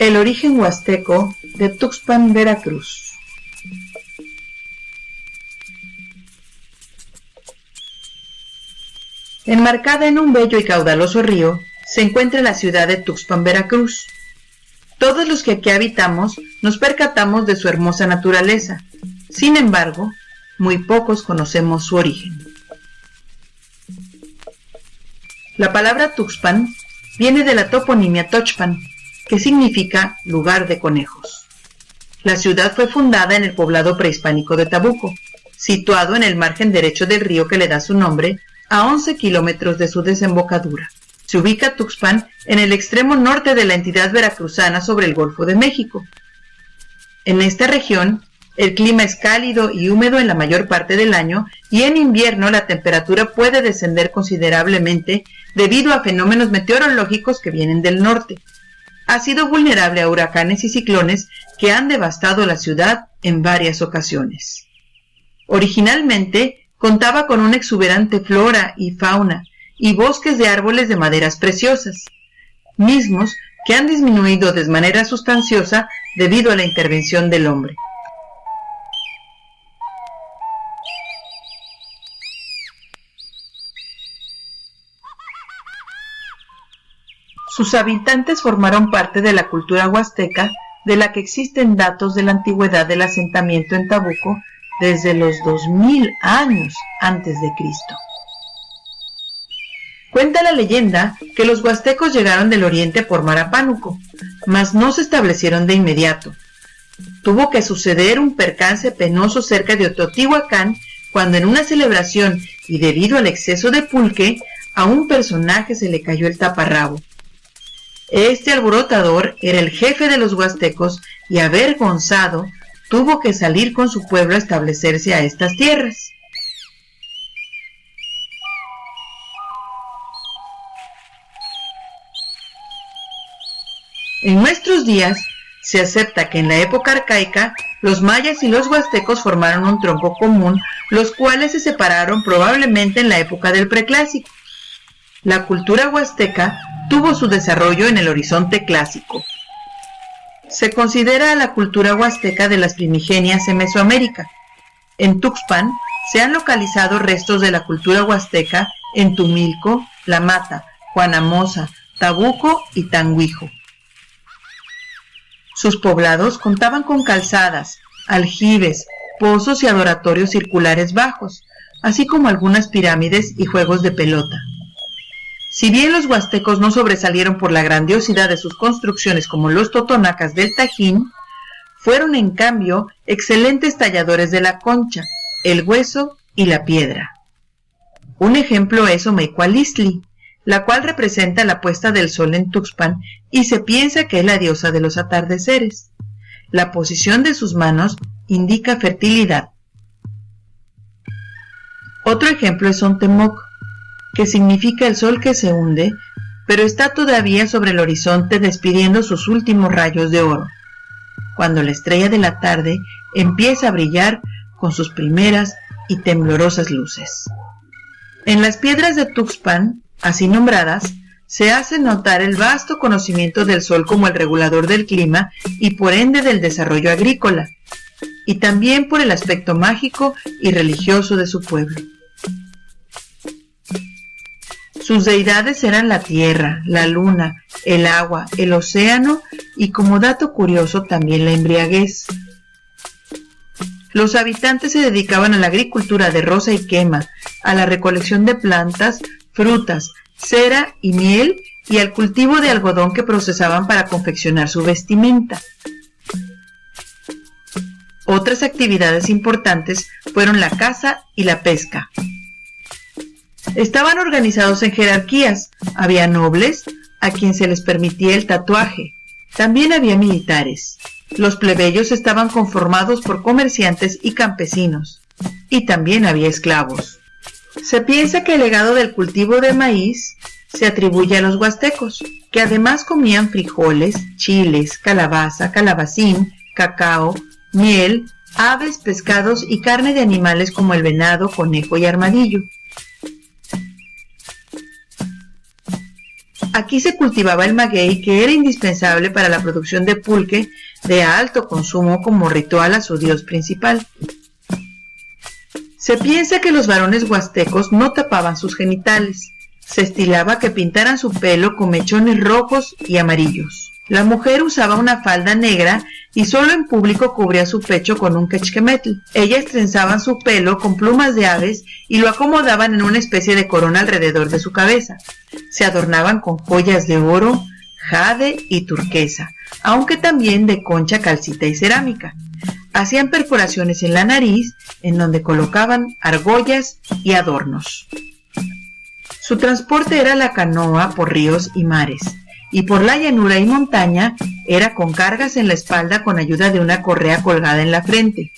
El origen huasteco de Tuxpan, Veracruz. Enmarcada en un bello y caudaloso río, se encuentra la ciudad de Tuxpan, Veracruz. Todos los que aquí habitamos nos percatamos de su hermosa naturaleza. Sin embargo, muy pocos conocemos su origen. La palabra Tuxpan viene de la toponimia Tochpan, que significa lugar de conejos. La ciudad fue fundada en el poblado prehispánico de Tabuco, situado en el margen derecho del río que le da su nombre, a 11 kilómetros de su desembocadura. Se ubica Tuxpan en el extremo norte de la entidad veracruzana sobre el Golfo de México. En esta región, el clima es cálido y húmedo en la mayor parte del año y en invierno la temperatura puede descender considerablemente debido a fenómenos meteorológicos que vienen del norte. Ha sido vulnerable a huracanes y ciclones que han devastado la ciudad en varias ocasiones. Originalmente contaba con una exuberante flora y fauna y bosques de árboles de maderas preciosas, mismos que han disminuido de manera sustanciosa debido a la intervención del hombre. Sus habitantes formaron parte de la cultura huasteca, de la que existen datos de la antigüedad del asentamiento en Tabuco desde los 2000 años antes de Cristo. Cuenta la leyenda que los huastecos llegaron del oriente por mar a Pánuco, mas no se establecieron de inmediato. Tuvo que suceder un percance penoso cerca de Ototihuacán, cuando en una celebración y debido al exceso de pulque, a un personaje se le cayó el taparrabo. Este alborotador era el jefe de los huastecos y, avergonzado, tuvo que salir con su pueblo a establecerse a estas tierras. En nuestros días, se acepta que en la época arcaica, los mayas y los huastecos formaron un tronco común, los cuales se separaron probablemente en la época del Preclásico. La cultura huasteca tuvo su desarrollo en el horizonte clásico. Se considera a la cultura huasteca de las primigenias en Mesoamérica. En Tuxpan se han localizado restos de la cultura huasteca en Tumilco, La Mata, Juanamosa, Tabuco y Tanguijo. Sus poblados contaban con calzadas, aljibes, pozos y adoratorios circulares bajos, así como algunas pirámides y juegos de pelota. Si bien los huastecos no sobresalieron por la grandiosidad de sus construcciones como los totonacas del Tajín, fueron en cambio excelentes talladores de la concha, el hueso y la piedra. Un ejemplo es Omecualistli, la cual representa la puesta del sol en Tuxpan y se piensa que es la diosa de los atardeceres. La posición de sus manos indica fertilidad. Otro ejemplo es Ontemoc, que significa el sol que se hunde, pero está todavía sobre el horizonte despidiendo sus últimos rayos de oro, cuando la estrella de la tarde empieza a brillar con sus primeras y temblorosas luces. En las piedras de Tuxpan, así nombradas, se hace notar el vasto conocimiento del sol como el regulador del clima y por ende del desarrollo agrícola, y también por el aspecto mágico y religioso de su pueblo. Sus deidades eran la tierra, la luna, el agua, el océano y, como dato curioso, también la embriaguez. Los habitantes se dedicaban a la agricultura de roza y quema, a la recolección de plantas, frutas, cera y miel y al cultivo de algodón que procesaban para confeccionar su vestimenta. Otras actividades importantes fueron la caza y la pesca. Estaban organizados en jerarquías, había nobles, a quien se les permitía el tatuaje, también había militares. Los plebeyos estaban conformados por comerciantes y campesinos, y también había esclavos. Se piensa que el legado del cultivo de maíz se atribuye a los huastecos, que además comían frijoles, chiles, calabaza, calabacín, cacao, miel, aves, pescados y carne de animales como el venado, conejo y armadillo. Aquí se cultivaba el maguey, que era indispensable para la producción de pulque de alto consumo como ritual a su dios principal. Se piensa que los varones huastecos no tapaban sus genitales. Se estilaba que pintaran su pelo con mechones rojos y amarillos. La mujer usaba una falda negra y solo en público cubría su pecho con un quechquemetl. Ellas trenzaban su pelo con plumas de aves y lo acomodaban en una especie de corona alrededor de su cabeza. Se adornaban con joyas de oro, jade y turquesa, aunque también de concha, calcita y cerámica. Hacían perforaciones en la nariz, en donde colocaban argollas y adornos. Su transporte era la canoa por ríos y mares, y por la llanura y montaña era con cargas en la espalda con ayuda de una correa colgada en la frente.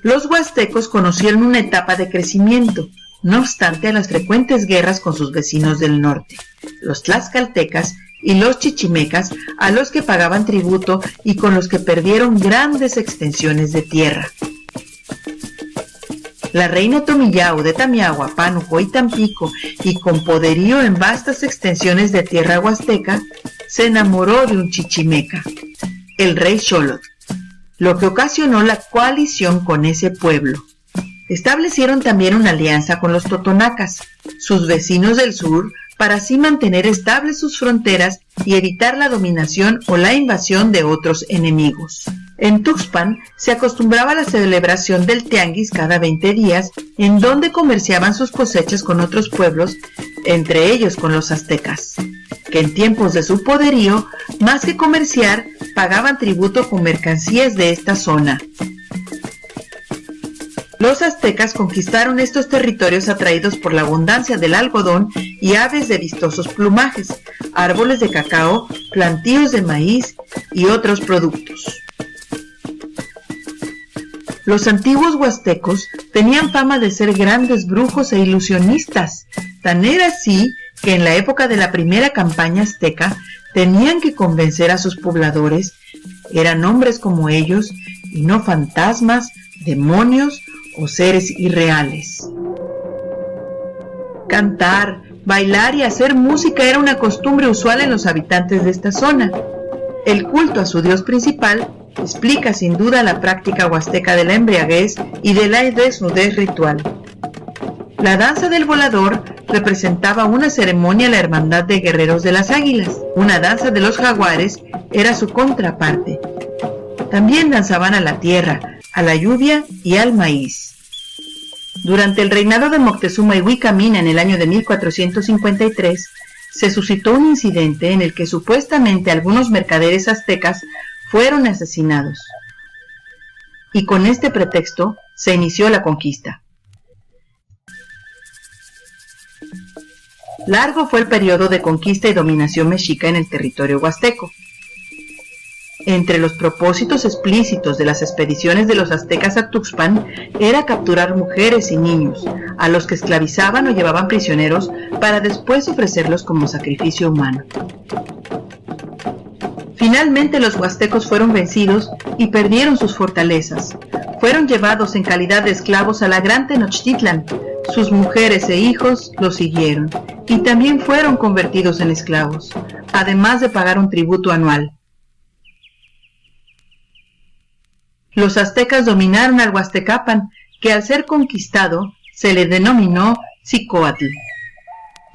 Los huastecos conocieron una etapa de crecimiento, no obstante a las frecuentes guerras con sus vecinos del norte, los tlaxcaltecas y los chichimecas, a los que pagaban tributo y con los que perdieron grandes extensiones de tierra. La reina Tomillau de Tamiagua, Pánuco y Tampico, y con poderío en vastas extensiones de tierra huasteca, se enamoró de un chichimeca, el rey Xolotl, lo que ocasionó la coalición con ese pueblo. Establecieron también una alianza con los totonacas, sus vecinos del sur, para así mantener estables sus fronteras y evitar la dominación o la invasión de otros enemigos. En Tuxpan se acostumbraba la celebración del tianguis cada 20 días, en donde comerciaban sus cosechas con otros pueblos, entre ellos con los aztecas, que en tiempos de su poderío, más que comerciar, pagaban tributo con mercancías de esta zona. Los aztecas conquistaron estos territorios atraídos por la abundancia del algodón y aves de vistosos plumajes, árboles de cacao, plantíos de maíz y otros productos. Los antiguos huastecos tenían fama de ser grandes brujos e ilusionistas, tan era así que en la época de la primera campaña azteca tenían que convencer a sus pobladores, eran hombres como ellos y no fantasmas, demonios o seres irreales. Cantar, bailar y hacer música era una costumbre usual en los habitantes de esta zona. El culto a su dios principal explica sin duda la práctica huasteca de la embriaguez y de la desnudez ritual. La danza del volador representaba una ceremonia a la hermandad de guerreros de las águilas. Una danza de los jaguares era su contraparte. También danzaban a la tierra, a la lluvia y al maíz. Durante el reinado de Moctezuma y Huicamina en el año de 1453, se suscitó un incidente en el que supuestamente algunos mercaderes aztecas fueron asesinados. Y con este pretexto se inició la conquista. Largo fue el periodo de conquista y dominación mexica en el territorio huasteco. Entre los propósitos explícitos de las expediciones de los aztecas a Tuxpan era capturar mujeres y niños, a los que esclavizaban o llevaban prisioneros para después ofrecerlos como sacrificio humano. Finalmente los huastecos fueron vencidos y perdieron sus fortalezas. Fueron llevados en calidad de esclavos a la gran Tenochtitlan. Sus mujeres e hijos los siguieron y también fueron convertidos en esclavos, además de pagar un tributo anual. Los aztecas dominaron al Huastecapan, que al ser conquistado se le denominó Xicoatl.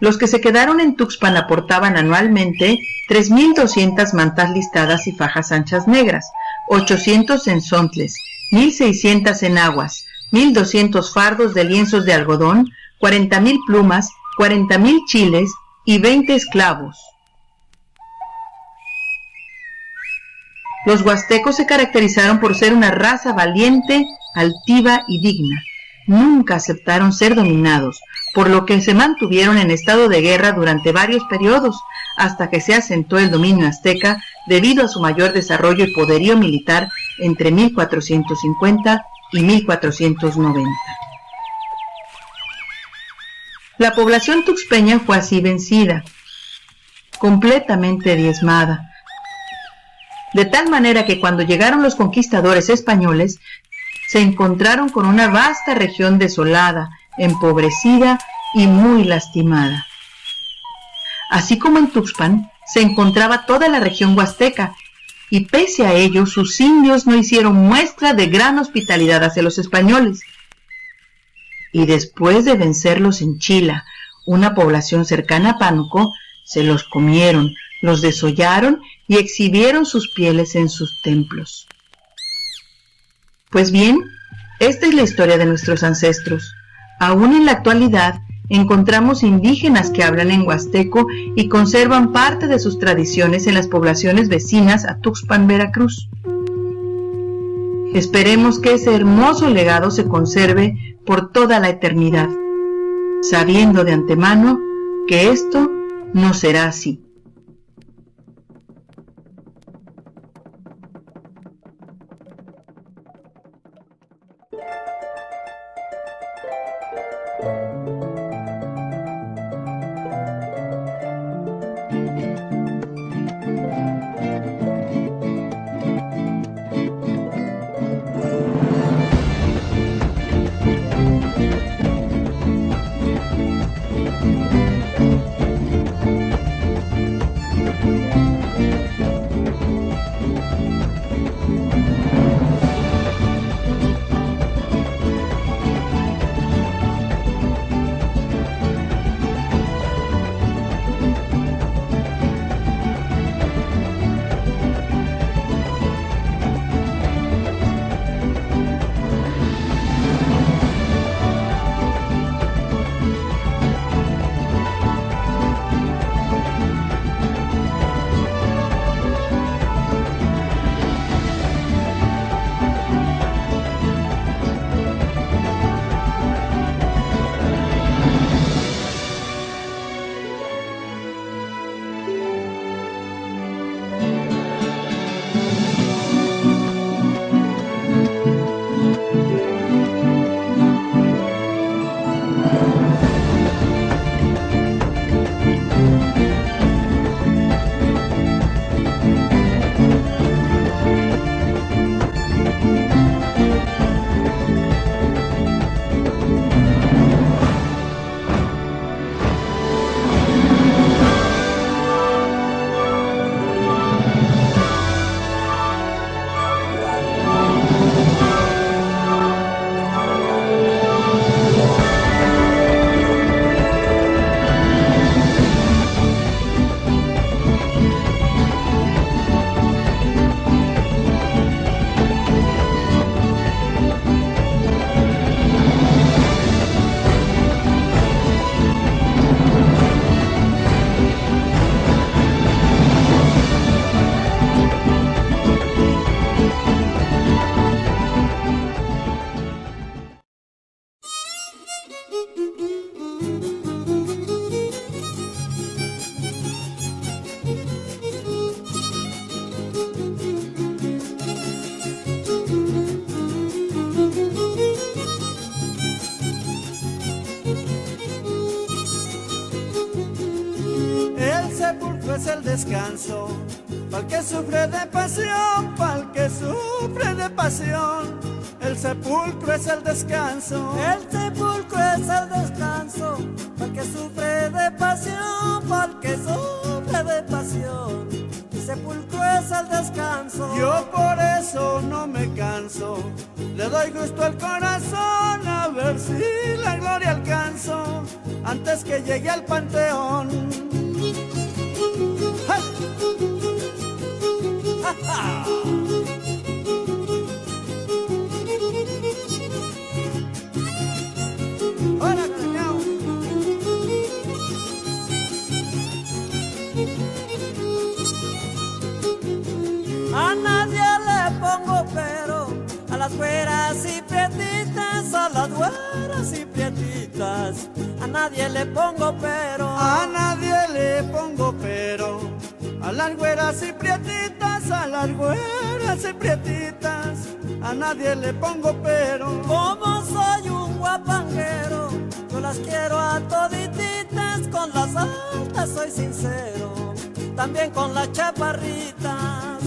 Los que se quedaron en Tuxpan aportaban anualmente 3,200 mantas listadas y fajas anchas negras, 800 zenzontles, 1,600 enaguas, 1,200 fardos de lienzos de algodón, 40,000 plumas, 40,000 chiles y 20 esclavos. Los huastecos se caracterizaron por ser una raza valiente, altiva y digna. Nunca aceptaron ser dominados, por lo que se mantuvieron en estado de guerra durante varios periodos, hasta que se asentó el dominio azteca debido a su mayor desarrollo y poderío militar entre 1450 y 1490. La población tuxpeña fue así vencida, completamente diezmada, de tal manera que cuando llegaron los conquistadores españoles, se encontraron con una vasta región desolada, empobrecida y muy lastimada. así como en Tuxpan se encontraba toda la región huasteca, y pese a ello sus indios no hicieron muestra de gran hospitalidad hacia los españoles. Y después de vencerlos en Chila, una población cercana a Pánuco, se los comieron, los desollaron y exhibieron sus pieles en sus templos. Pues bien, esta es la historia de nuestros ancestros. Aún en la actualidad encontramos indígenas que hablan en huasteco y conservan parte de sus tradiciones en las poblaciones vecinas a Tuxpan, Veracruz. Esperemos que ese hermoso legado se conserve por toda la eternidad, sabiendo de antemano que esto no será así. es el descanso, pa'l que sufre de pasión, pa'l que sufre de pasión. El sepulcro es el descanso, el sepulcro es el descanso, pa'l que sufre de pasión, pa'l que sufre de pasión. El sepulcro es el descanso. Yo por eso no me canso, le doy gusto al corazón a ver si la gloria alcanzo antes que llegue al panteón. ¡Ja! ¡Ja, ja! A nadie le pongo pero, a las güeras y prietitas, a las güeras y prietitas. A nadie le pongo pero, a nadie le pongo pero, a las güeras y prietitas, a las güeras y prietitas. A nadie le pongo pero, como soy un guapanguero, yo las quiero a todititas, con las altas soy sincero, también con las chaparritas.